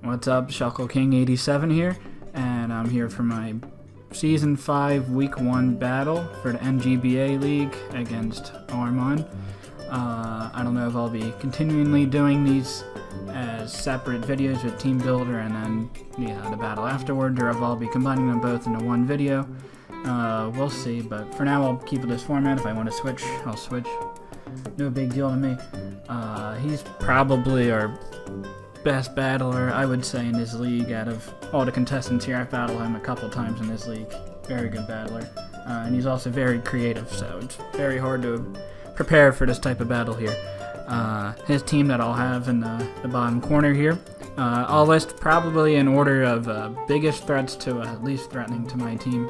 What's up, Shuckle King 87 here, and I'm here for my Season 5 Week 1 battle for the NGBA League against Arman. I don't know if I'll be continually doing these as separate videos with Teambuilder and then the battle afterward, or if I'll be combining them both into one video. We'll see, but for now I'll keep it this format. If I want to switch, I'll switch. No big deal to me. He's probably our best battler, I would say, in this league. Out of all the contestants here, I've battled him a couple times in this league. Very good battler. And he's also very creative, so it's very hard to prepare for this type of battle here. His team that I'll have in the bottom corner here, I'll list probably in order of biggest threats to least threatening to my team.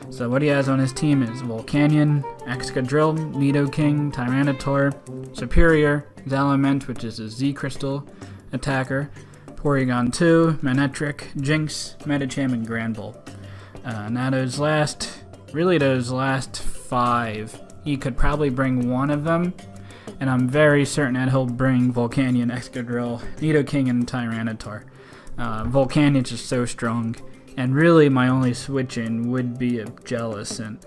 So what he has on his team is Volcanion, Excadrill, Nidoking, Tyranitar, Superior, Zalamenti, which is a Z-Crystal attacker, Porygon 2, Manectric, Jinx, Medicham, and Granbull. Now those last 5, he could probably bring one of them, and I'm very certain that he'll bring Volcanion, Excadrill, Nidoking, and Tyranitar. Volcanion's just so strong, and really my only switch-in would be a Jellicent.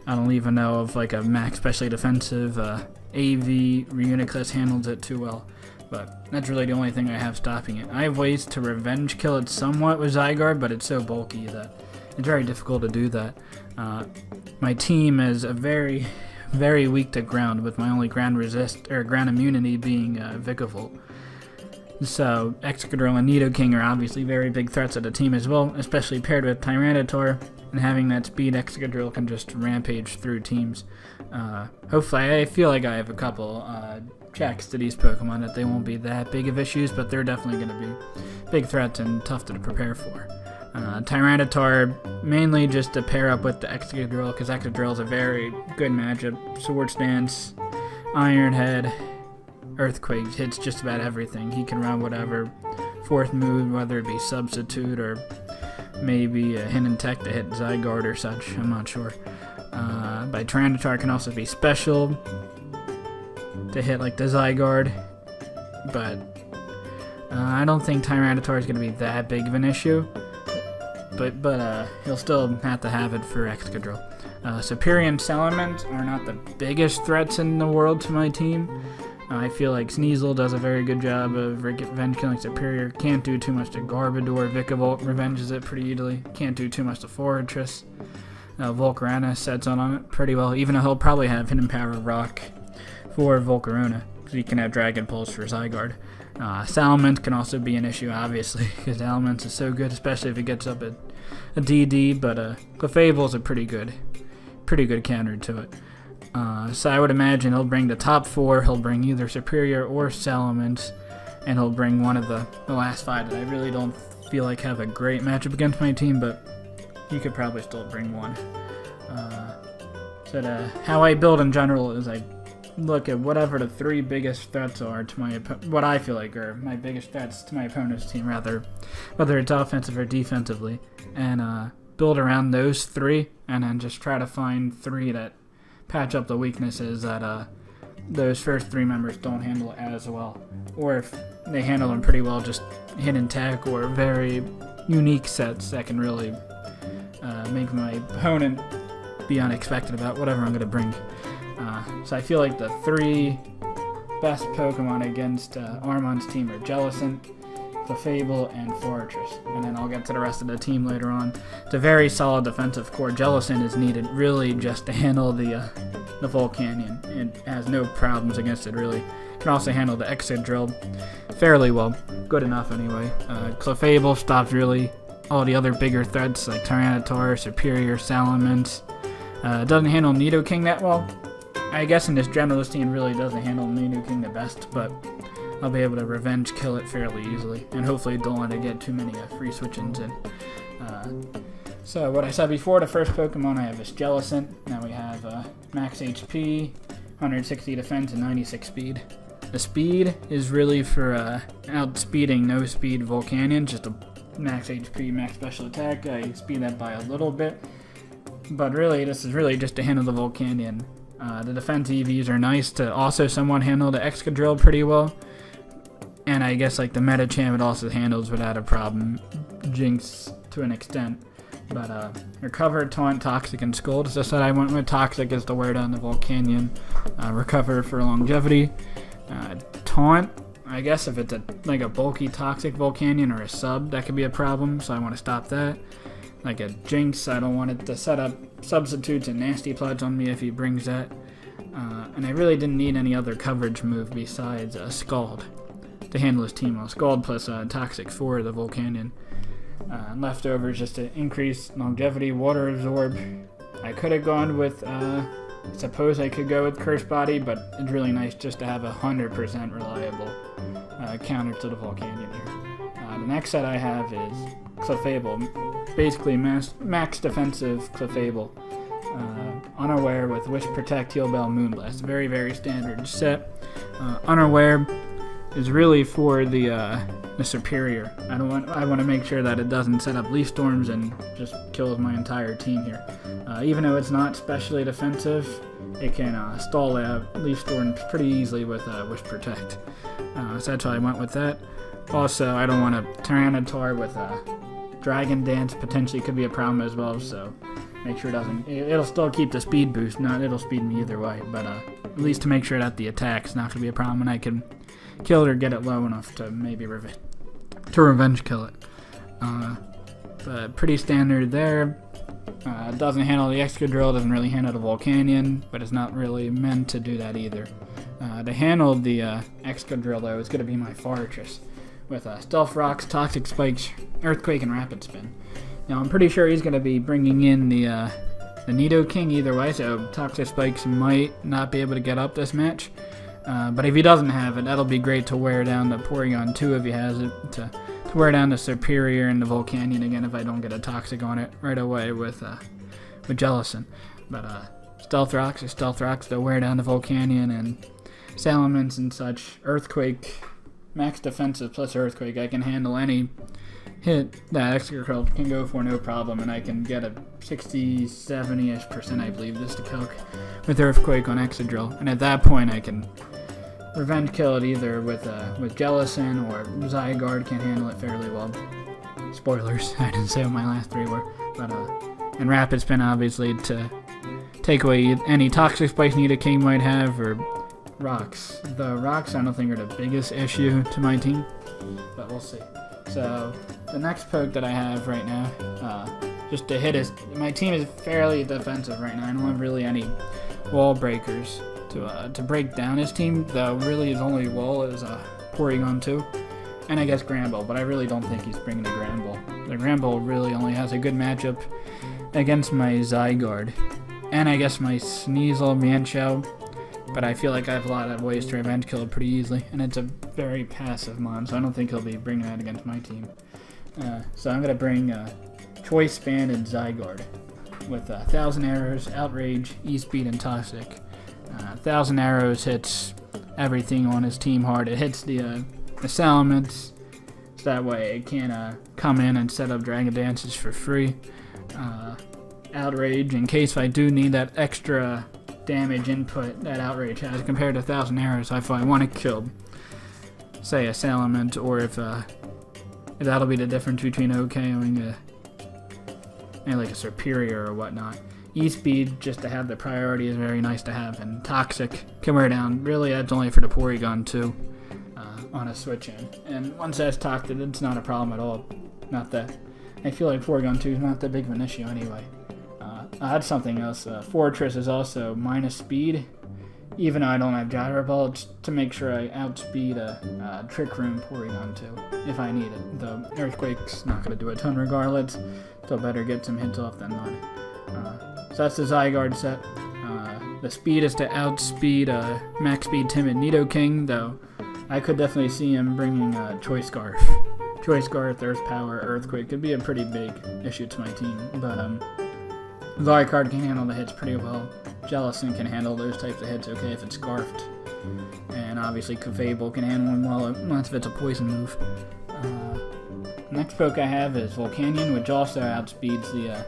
I don't even know if like a max specially defensive AV Reuniclus handles it too well, but that's really the only thing I have stopping it. I have ways to revenge kill it somewhat with Zygarde, but it's so bulky that it's very difficult to do that. My team is a very weak to ground, with my only ground immunity being Vikavolt. So Excadrill and Nidoking are obviously very big threats of the team as well, especially paired with Tyranitar, and having that speed, Excadrill can just rampage through teams. Hopefully, I feel like I have a couple checks to these Pokemon that they won't be that big of issues, but they're definitely going to be big threats and tough to prepare for. Tyranitar mainly just to pair up with the Excadrill, because Excadrill is a very good matchup. Swords Dance, Iron Head, Earthquake hits just about everything. He can run whatever fourth move, whether it be Substitute or maybe a Hidden Tech to hit Zygarde or such. I'm not sure. But Tyranitar can also be special to hit like the Zygarde, but I don't think Tyranitar is going to be that big of an issue. But he'll still have to have it for Excadrill. Superior and Salamence are not the biggest threats in the world to my team. I feel like Sneasel does a very good job of revenge killing Superior. Can't do too much to Garbodor. Vikavolt revenges it pretty easily. Can't do too much to Forretress. Volcarona sets on it pretty well, even though he'll probably have Hidden Power Rock for Volcarona, because he can have Dragon Pulse for Zygarde. Salamence can also be an issue, obviously, because Salamence is so good, especially if it gets up a DD, but Clefable is a pretty good counter to it. So I would imagine he'll bring the top 4, he'll bring either Superior or Salamence, and he'll bring one of the last 5 that I really don't feel like have a great matchup against my team, but he could probably still bring one. How I build in general is I look at whatever the 3 biggest threats are to my what I feel like are my biggest threats to my opponent's team, rather, whether it's offensive or defensively, and build around those 3, and then just try to find 3 that patch up the weaknesses that those first 3 members don't handle as well, or if they handle them pretty well, just Hidden Tech or very unique sets that can really make my opponent be unexpected about whatever I'm going to bring. So I feel like the 3 best Pokemon against Arman's team are Jellicent, Clefable, and Forretress, and then I'll get to the rest of the team later on. It's a very solid defensive core. Jellicent is needed really just to handle the Volcanion. It has no problems against it, really. Can also handle the Excadrill fairly well. Good enough, anyway. Clefable stops really all the other bigger threats like Tyranitar, Superior, Salamence. Doesn't handle Nidoking that well. I guess in this generalist team really doesn't handle Nidoking the best, but I'll be able to revenge kill it fairly easily, and hopefully don't let it get too many free switch-ins in. So what I said before, the first Pokemon I have is Jellicent. Now we have max HP, 160 defense, and 96 speed. The speed is really for outspeeding no-speed Volcanion, just a max HP, max special attack. I speed that by a little bit, but really this is really just to handle the Volcanion. The defense EVs are nice to also somewhat handle the Excadrill pretty well. And I guess like the meta champ it also handles without a problem. Jinx to an extent. But Recover, Taunt, Toxic, and Scold. As I said, I went with Toxic as to wear down the Volcanion. Recover for longevity. Taunt, I guess if it's like a bulky Toxic Volcanion or a sub, that could be a problem, so I want to stop that. Like a Jinx, I don't want it to set up substitutes and nasty plots on me if he brings that. And I really didn't need any other coverage move besides Scald to handle his team well. Scald plus Toxic for the Volcanion. Leftovers just to increase longevity, Water Absorb. I could have gone with, I suppose I could go with Curse Body, but it's really nice just to have 100% reliable counter to the Volcanion here. The next set I have is Clefable, basically max defensive Clefable. Unaware with Wish, Protect, Heal Bell, Moonblast. Very, very standard set. Unaware is really for the superior. I want to make sure that it doesn't set up Leaf Storms and just kills my entire team here. Even though it's not specially defensive, it can stall out Leaf Storms pretty easily with Wish, Protect. So that's why I went with that. Also, I don't want a Tyranitar with Dragon Dance. Potentially could be a problem as well, so make sure it doesn't. It'll still keep the speed boost. It'll speed me either way, but at least to make sure that the attack's not going to be a problem and I can kill it or get it low enough to maybe revenge kill it. But pretty standard there. Doesn't handle the Excadrill, doesn't really handle the Volcanion, but it's not really meant to do that either. To handle the Excadrill, though, is going to be my Fortress with Stealth Rocks, Toxic Spikes, Earthquake, and Rapid Spin. Now, I'm pretty sure he's going to be bringing in the Nidoking either way, so Toxic Spikes might not be able to get up this match. But if he doesn't have it, that'll be great to wear down the Porygon 2 if he has it, to wear down the Superior and the Volcanion again if I don't get a Toxic on it right away with Jellicent. But Stealth Rocks are Stealth Rocks to wear down the Volcanion and Salamence and such. Earthquake, max defensive plus Earthquake. I can handle any hit that Excadrill can go for no problem, and I can get a 60, 70-ish%, I believe, just to calc with Earthquake on Excadrill. And at that point, I can revenge kill it either with Jellicent or Zygarde can handle it fairly well. Spoilers, I didn't say what my last three were. But and Rapid Spin, obviously, to take away any Toxic Spikes Nidoking might have, or Rocks. The Rocks I don't think are the biggest issue to my team, but we'll see. So the next poke that I have right now, just to hit is, my team is fairly defensive right now. I don't have really any wall breakers to break down his team, though really his only wall is Porygon 2, and I guess Granbull, but I really don't think he's bringing the Granbull. The Granbull really only has a good matchup against my Zygarde, and I guess my Sneasel, Mienshao, but I feel like I have a lot of ways to revenge kill it pretty easily, and it's a very passive mon, so I don't think he'll be bringing that against my team. So I'm going to bring Choice Band and Zygarde with 1,000 Arrows, Outrage, E-Speed, and Toxic. 1,000 Arrows hits everything on his team hard. It hits the Salamence, so that way it can come in and set up Dragon Dances for free. Outrage, in case I do need that extra damage input that Outrage has compared to 1,000 Arrows, if I want to kill, say, a Salamence, or if that'll be the difference between OKOing like a Superior or whatnot. E-Speed, just to have the priority, is very nice to have, and Toxic can wear down. Really, that's only for the Porygon 2 on a switch in. And once that's Toxic, it's not a problem at all. Not that. I feel like Porygon 2 is not that big of an issue anyway. That's something else. Fortress is also minus speed, even though I don't have Gyro Ball, it's to make sure I outspeed a Trick Room Porygon 2 if I need it. Though Earthquake's not going to do a ton regardless, so better get some hits off than not. So that's the Zygarde set. The speed is to outspeed max speed timid Nidoking, though I could definitely see him bringing Choice Scarf. Choice Scarf, Earth Power, Earthquake could be a pretty big issue to my team, but Zygarde can handle the hits pretty well. Jellicent can handle those types of hits okay if it's Scarfed, and obviously Clefable can handle them well unless if it's a poison move. Next poke I have is Volcanion, which also outspeeds the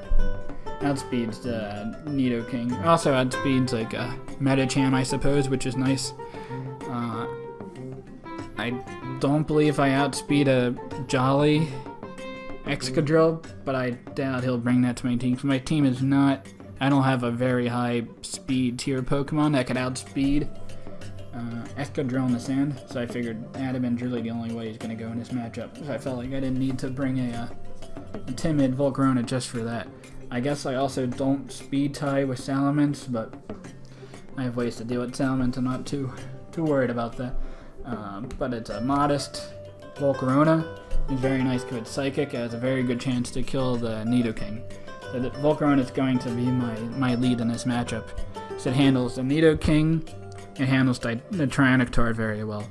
Nidoking. Also outspeeds like Metacham, I suppose, which is nice. I don't believe I outspeed a Jolly Excadrill, but I doubt he'll bring that to my team. So my team is not... I don't have a very high speed tier Pokemon that could outspeed Excadrill in the sand, so I figured Adamant's really the only way he's going to go in this matchup. So I felt like I didn't need to bring a timid Volcarona just for that. I guess I also don't speed tie with Salamence, but I have ways to deal with Salamence. I'm not too worried about that. But it's a modest Volcarona. He's very nice with Psychic. It has a very good chance to kill the Nidoking. So the Volcarona is going to be my lead in this matchup. So it handles the Nidoking. It handles the Tyranitar very well.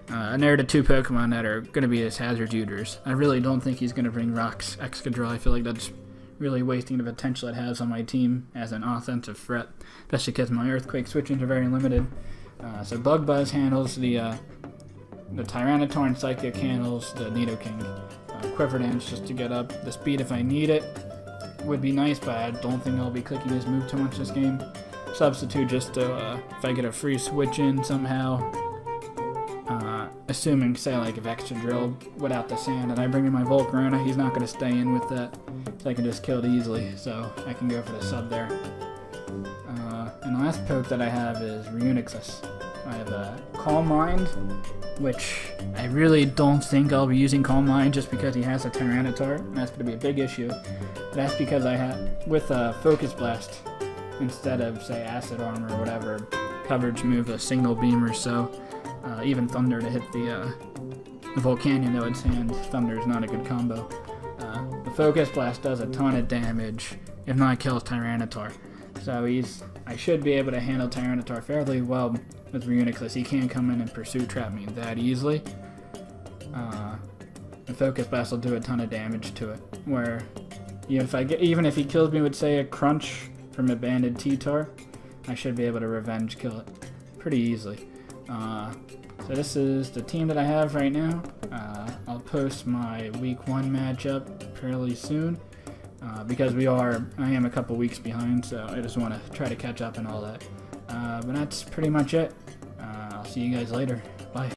And they're the two Pokemon that are going to be his hazard users. I really don't think he's going to bring Rocks Excadrill. I feel like that's really wasting the potential it has on my team as an offensive threat, especially because my Earthquake switchings are very limited. So Bug Buzz handles the Tyranitar, and Psychic handles the Nidoking. Quiver Dance just to get up the speed if I need it would be nice, but I don't think I'll be clicking his move too much this game. Substitute just to, if I get a free switch in somehow, assuming, say, like if Excadrill without the sand and I bring in my Volcarona, he's not going to stay in with that, so I can just kill it easily, so I can go for the sub there. And the last poke that I have is Reunixus. I have a Calm Mind, which I really don't think I'll be using Calm Mind just because he has a Tyranitar, and that's going to be a big issue. That's because I have, with a Focus Blast, instead of, say, Acid Armor or whatever, coverage move, a single beam or so, even Thunder to hit the Volcanion, though it's hand. Thunder is not a good combo. The Focus Blast does a ton of damage, if not kills Tyranitar. So I should be able to handle Tyranitar fairly well with Reunixus. He can't come in and Pursuit Trap me that easily. The Focus Blast will do a ton of damage to it, where even if he kills me with, say, a Crunch from a banded T-Tar, I should be able to revenge kill it pretty easily. So this is the team that I have right now. I'll post my week 1 matchup fairly soon, because I am a couple weeks behind, so I just want to try to catch up and all that. But that's pretty much it. I'll see you guys later.